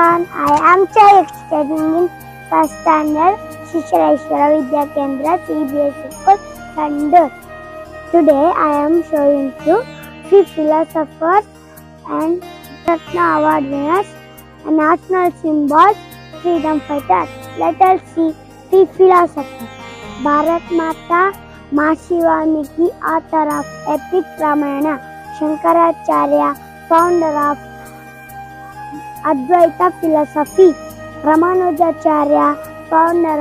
everyone, I am Chayek studying in first standard Shishareshwara Vidya Kendra CBSE School, Sandur. Today I am showing you few philosophers and Ratna Award winners and national symbols, freedom fighters. Let us see few philosophers. Bharat Mata, Maharishi Valmiki, author of epic Ramayana. Shankaracharya, founder of Advaita philosophy. Ramanujacharya, founder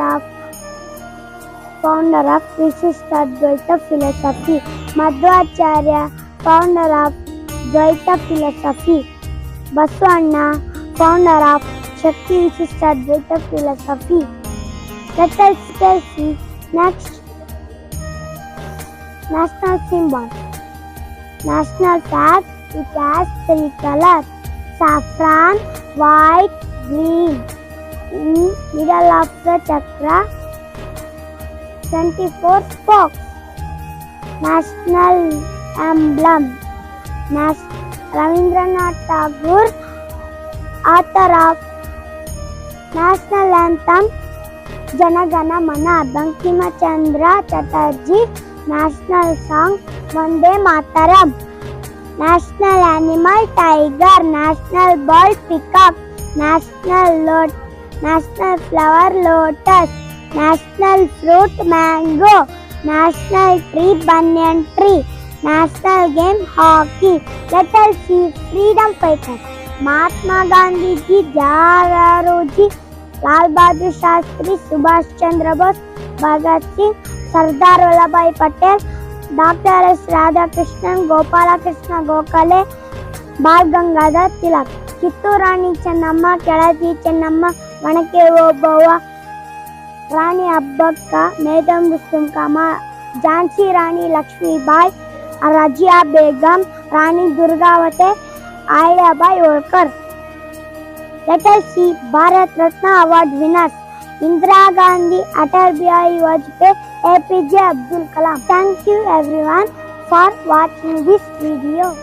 of Visishta Advaita philosophy. Madhvacharya, founder of Dvaita philosophy. Basavanna, founder of Shakti Visishta Advaita philosophy. Let us see next national symbol. National flag, it has three colors: saffron, white, green. In middle of the chakra, 24 spokes. National emblem. Rabindranath Tagore, author of national anthem Jana Gana Mana. Bankim Chandra Chatterjee, national song Vande Mataram. National animal tiger. National bird peacock. National flower lotus. National fruit mango. National tree banyan tree. National game hockey. Let us see freedom fighters. Mahatma Gandhi ji, Jawaharlal ji, Lal Bahadur Shastri, Subhash Chandra Bose, Bhagat Singh, Sardar Vallabhbhai Patel, Dr. S. Radhakrishnan, Gopalakrishna Gokhale, Bal Gangadhar Tilak. Kittur Rani Chennamma, Kelati Chennamma, Vanake Obava, Rani Abbakka, Medam Rustumkama, Jhansi Rani Lakshmibai, Rajia Begum, Rani Durgavate, Ahilyabai Holkar. Let us see Bharat Ratna Award winners: Indira Gandhi, Atal Bihari Vajpayee, APJ Abdul Kalam. Thank you everyone for watching this video.